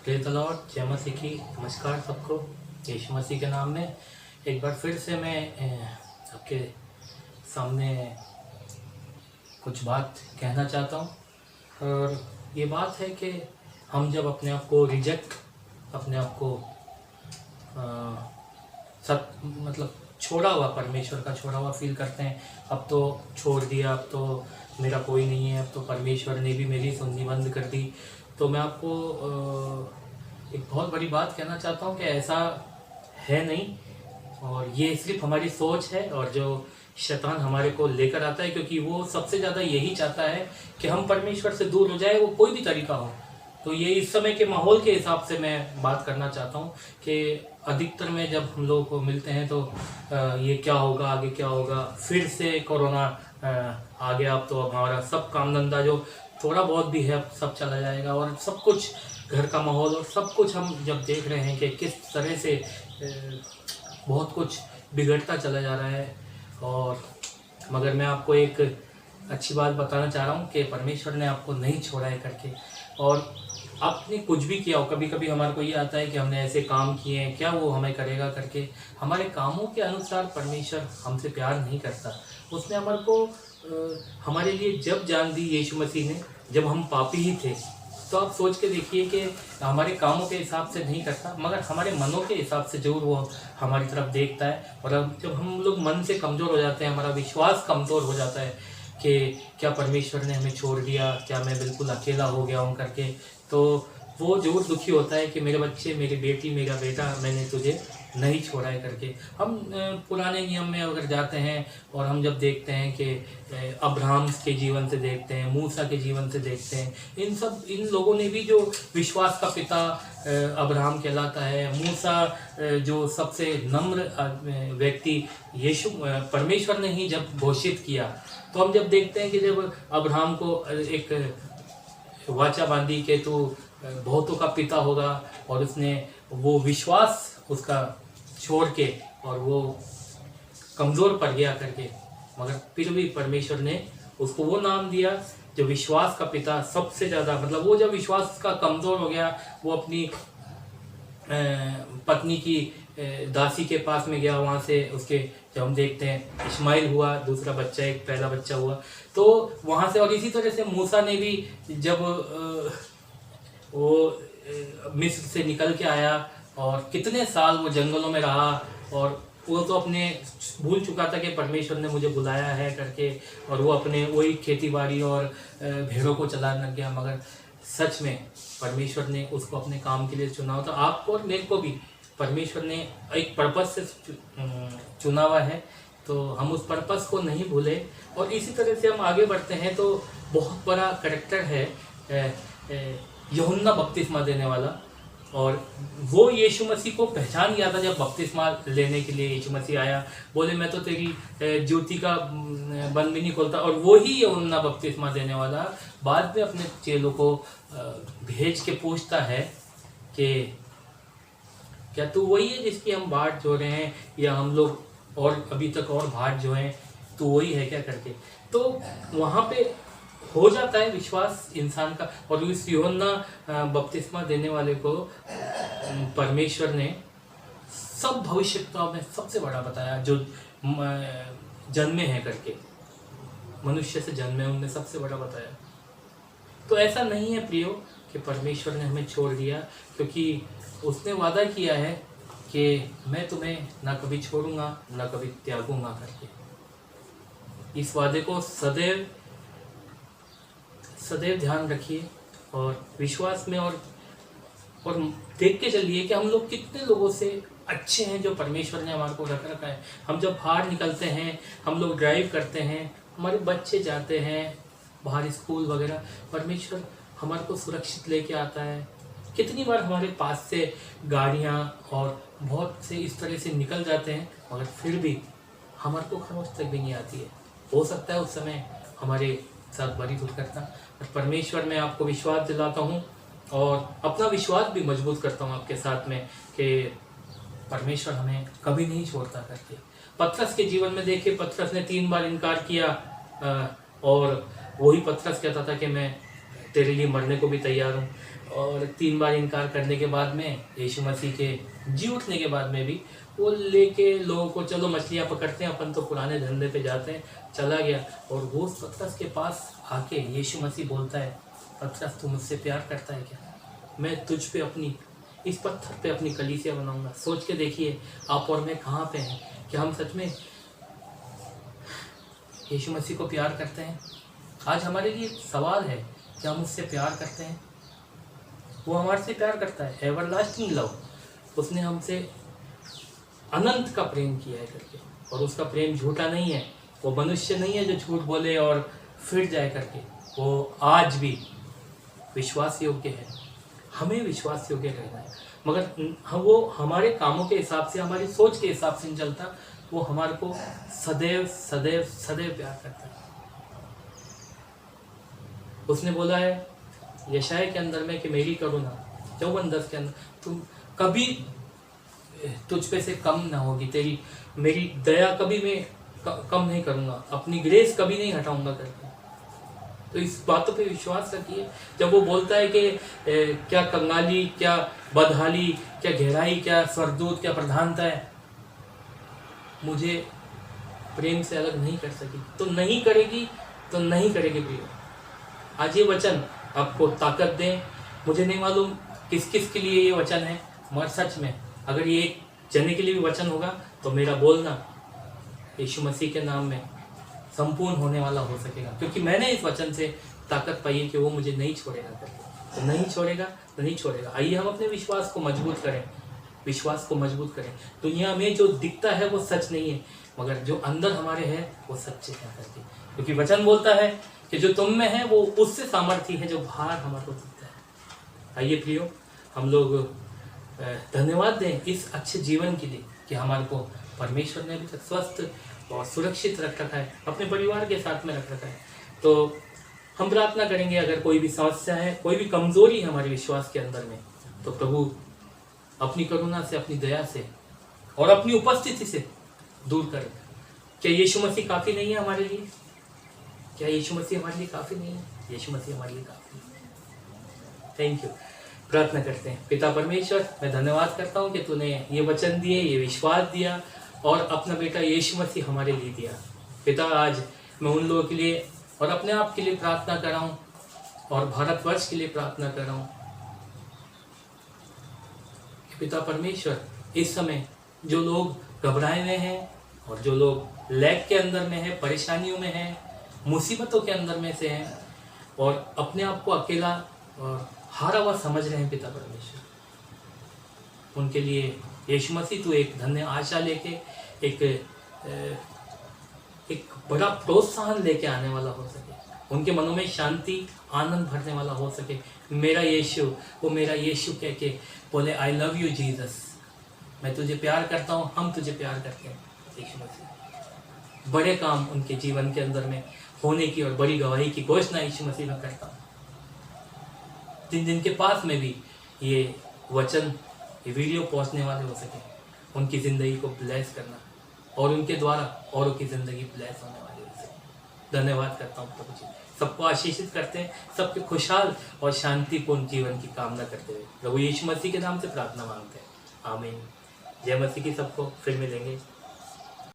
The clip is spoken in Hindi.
प्रेज़ द लॉर्ड, जय मसीह की। नमस्कार सबको। यीशु मसीह के नाम में एक बार फिर से मैं आपके सामने कुछ बात कहना चाहता हूँ। और ये बात है कि हम जब अपने आप को रिजेक्ट, अपने आप को मतलब छोड़ा हुआ, परमेश्वर का छोड़ा हुआ फील करते हैं। अब तो छोड़ दिया, अब तो मेरा कोई नहीं है, अब तो परमेश्वर ने भी मेरी सुननी बंद कर दी। तो मैं आपको एक बहुत बड़ी बात कहना चाहता हूँ कि ऐसा है नहीं, और ये सिर्फ हमारी सोच है और जो शैतान हमारे को लेकर आता है, क्योंकि वो सबसे ज़्यादा यही चाहता है कि हम परमेश्वर से दूर हो जाए, वो कोई भी तरीका हो। तो ये इस समय के माहौल के हिसाब से मैं बात करना चाहता हूँ कि अधिकतर में जब हम लोग को मिलते हैं तो ये क्या होगा, आगे क्या होगा, फिर से कोरोना आ गया। अब तो हमारा सब काम धंधा जो थोड़ा बहुत भी है अब सब चला जाएगा, और सब कुछ घर का माहौल और सब कुछ हम जब देख रहे हैं कि किस तरह से बहुत कुछ बिगड़ता चला जा रहा है। और मगर मैं आपको एक अच्छी बात बताना चाह रहा हूँ कि परमेश्वर ने आपको नहीं छोड़ा है करके। और आपने कुछ भी किया हो, कभी कभी हमारे को ये आता है कि हमने ऐसे काम किए हैं, क्या वो हमें करेगा करके। हमारे कामों के अनुसार परमेश्वर हमसे प्यार नहीं करता। उसने हमारे को हमारे लिए जब जान दी यीशु मसीह ने, जब हम पापी ही थे, तो आप सोच के देखिए कि हमारे कामों के हिसाब से नहीं करता, मगर हमारे मनों के हिसाब से जरूर वो हमारी तरफ देखता है। और अब जब हम लोग मन से कमज़ोर हो जाते हैं, हमारा विश्वास कमज़ोर हो जाता है कि क्या परमेश्वर ने हमें छोड़ दिया, क्या मैं बिल्कुल अकेला हो गया हूँ करके, तो वो जरूर दुखी होता है कि मेरे बच्चे, मेरी बेटी, मेरा बेटा, मैंने तुझे नहीं छोड़ा है करके। हम पुराने नियम में अगर जाते हैं और हम जब देखते हैं कि अब्राहम के जीवन से देखते हैं, मूसा के जीवन से देखते हैं, इन लोगों ने भी जो विश्वास का पिता अब्राहम कहलाता है, मूसा जो सबसे नम्र व्यक्ति यीशु परमेश्वर ने ही जब घोषित किया, तो हम जब देखते हैं कि जब अब्राहम को एक वाचा बांधी के तू बहुतों का पिता होगा, और उसने वो विश्वास उसका छोड़ के और वो कमज़ोर पड़ गया करके, मगर फिर भी परमेश्वर ने उसको वो नाम दिया जो विश्वास का पिता। सबसे ज़्यादा मतलब वो जब विश्वास का कमज़ोर हो गया, वो अपनी पत्नी की दासी के पास में गया। वहाँ से उसके जब हम देखते हैं इस्माइल हुआ, दूसरा बच्चा, एक पहला बच्चा हुआ, तो वहाँ से। और इसी तरह से मूसा ने भी जब वो मिस्र से निकल के आया और कितने साल वो जंगलों में रहा, और वो तो अपने भूल चुका था कि परमेश्वर ने मुझे बुलाया है करके, और वो अपने वही खेती बाड़ी और भेड़ों को चलाने लग गया। मगर सच में परमेश्वर ने उसको अपने काम के लिए चुना होता। आपको और मेरे को भी परमेश्वर ने एक पर्पस से चुना हुआ है, तो हम उस पर्पस को नहीं भूले। और इसी तरह से हम आगे बढ़ते हैं तो बहुत बड़ा कैरेक्टर है यूहन्ना बपतिस्मा देने वाला, और वो यीशु मसीह को पहचान गया था जब बपतिस्मा लेने के लिए यीशु मसीह आया। बोले मैं तो तेरी ज्योति का बंद भी नहीं खोलता। और वो ही यूहन्ना बपतिस्मा देने वाला बाद में अपने चेलों को भेज के पूछता है कि क्या तू वही है जिसकी हम बाट जो रहे हैं, या हम लोग और अभी तक और बाट जो हैं, तू वही है क्या करके। तो वहाँ पे हो जाता है विश्वास इंसान का। और इस यूहन्ना बपतिस्मा देने वाले को परमेश्वर ने सब भविष्यताओं में सबसे बड़ा बताया, जो जन्मे हैं करके, मनुष्य से जन्मे उनमें सबसे बड़ा बताया। तो ऐसा नहीं है प्रियो कि परमेश्वर ने हमें छोड़ दिया, क्योंकि उसने वादा किया है कि मैं तुम्हें ना कभी छोड़ूंगा ना कभी त्यागूंगा करके। इस वादे को सदैव सदैव ध्यान रखिए और विश्वास में और देख के चलिए कि हम लोग कितने लोगों से अच्छे हैं जो परमेश्वर ने हमारे को रख रखा है। हम जब बाहर निकलते हैं, हम लोग ड्राइव करते हैं, हमारे बच्चे जाते हैं बाहर स्कूल वगैरह, परमेश्वर हमारे को सुरक्षित लेके आता है। कितनी बार हमारे पास से गाड़ियाँ और बहुत से इस तरह से निकल जाते हैं, मगर फिर भी हमारे को खरोच तक भी नहीं आती है। हो सकता है उस समय हमारे साथ बड़ी दुर्घटना। और परमेश्वर में आपको विश्वास दिलाता हूँ और अपना विश्वास भी मजबूत करता हूँ आपके साथ में कि परमेश्वर हमें कभी नहीं छोड़ता करके। पतरस के जीवन में देखिए, पतरस ने 3 बार इनकार किया, और वही पतरस कहता था कि मैं तेरे लिए मरने को भी तैयार हूँ। और 3 बार इनकार करने के बाद में यीशु मसीह के जी उठने के बाद में भी वो लेके लोगों को चलो मछलियाँ पकड़ते हैं, अपन तो पुराने धंधे पे जाते हैं, चला गया। और वो पतरस के पास आके यीशु मसीह बोलता है, पतरस तू मुझसे प्यार करता है क्या? मैं तुझ पे अपनी इस पत्थर पे अपनी कलीसिया बनाऊंगा। सोच के देखिए आप और मैं कहाँ पे हैं, क्या हम सच में यीशु मसीह को प्यार करते हैं? आज हमारे लिए सवाल है, क्या हम उससे प्यार करते हैं? वो हमारे से प्यार करता है, एवरलास्टिंग लव। उसने हमसे अनंत का प्रेम किया है करके, और उसका प्रेम झूठा नहीं है। वो मनुष्य नहीं है जो झूठ बोले और फिर जाए करके। वो आज भी विश्वास योग्य है, हमें विश्वास योग्य रहना है। मगर वो हमारे कामों के हिसाब से, हमारी सोच के हिसाब से नहीं चलता। वो हमारे को सदैव सदैव सदैव प्यार करता है। उसने बोला है यशाया के अंदर में कि मेरी करुणा 54:10 के अंदर, तुम कभी तुझ पे से कम ना होगी, तेरी मेरी दया कभी मैं कम नहीं करूँगा, अपनी ग्रेस कभी नहीं हटाऊंगा करके। तो इस बातों पे विश्वास रखिए। जब वो बोलता है कि क्या कंगाली, क्या बदहाली, क्या गहराई, क्या स्वरदूत, क्या प्रधानता है, मुझे प्रेम से अलग नहीं कर सकी, तो नहीं करेगी, तो नहीं करेगी प्रिय। आज ये वचन आपको ताकत दें। मुझे नहीं मालूम किस किस के लिए ये वचन है, मगर सच में अगर ये एक जने के लिए भी वचन होगा तो मेरा बोलना यीशु मसीह के नाम में संपूर्ण होने वाला हो सकेगा, क्योंकि मैंने इस वचन से ताकत पाई है कि वो मुझे नहीं छोड़ेगा करके। तो नहीं छोड़ेगा, तो नहीं छोड़ेगा। आइए हम अपने विश्वास को मजबूत करें, विश्वास को मजबूत करें। दुनिया में जो दिखता है वो सच नहीं है, मगर जो अंदर हमारे है वो सच्चे हैं करके, क्योंकि वचन बोलता है कि जो तुम में है वो उससे सामर्थ्य है जो बाहर हमारे को दिखता है। आइए प्रियो, हम लोग धन्यवाद दें इस अच्छे जीवन के लिए कि हमारे को परमेश्वर ने अभी तक स्वस्थ और सुरक्षित रख रखा है, अपने परिवार के साथ में रख रखा है। तो हम प्रार्थना करेंगे, अगर कोई भी समस्या है, कोई भी कमजोरी है हमारे विश्वास के अंदर में, तो प्रभु अपनी करुणा से, अपनी दया से और अपनी उपस्थिति से दूर करें। क्या यीशु मसीह काफ़ी नहीं है हमारे लिए? क्या यीशु मसीह हमारे लिए काफ़ी नहीं है? यीशु मसीह हमारे लिए काफ़ी है। Thank you. प्रार्थना करते हैं। पिता परमेश्वर, मैं धन्यवाद करता हूँ कि तूने ये वचन दिए, ये विश्वास दिया और अपना बेटा यीशु मसीह हमारे लिए दिया। पिता, आज मैं उन लोगों के लिए और अपने आप के लिए प्रार्थना कर रहा हूँ और भारतवर्ष के लिए प्रार्थना कर रहा हूँ। पिता परमेश्वर, इस समय जो लोग घबराए हुए हैं और जो लोग लैग के अंदर में है, परेशानियों में हैं, मुसीबतों के अंदर में से हैं और अपने आप को अकेला और हारा हुआ समझ रहे हैं, पिता परमेश्वर, उनके लिए यीशु मसीह तू एक धन्य आशा लेके एक बड़ा प्रोत्साहन लेके आने वाला हो सके, उनके मनों में शांति, आनंद भरने वाला हो सके। मेरा यीशु, वो मेरा यीशु कह के बोले, आई लव यू जीसस, मैं तुझे प्यार करता हूँ, हम तुझे प्यार करते हैं यीशु मसीह। बड़े काम उनके जीवन के अंदर में होने की और बड़ी गवाही की घोषणा यीशु मसीह में करता हूँ। जिनके पास में भी ये वचन, ये वीडियो पहुंचने वाले हो सके, उनकी ज़िंदगी को ब्लेस करना और उनके द्वारा औरों की ज़िंदगी ब्लेस होने वाली हो सके। धन्यवाद करता हूँ प्रभु जी। सबको आशीषित करते हैं, सबके खुशहाल और शांतिपूर्ण जीवन की कामना करते हुए प्रभु यीशु मसीह के नाम से प्रार्थना मांगते हैं। आमीन। जय मसीह की। सबको फिर मिलेंगे।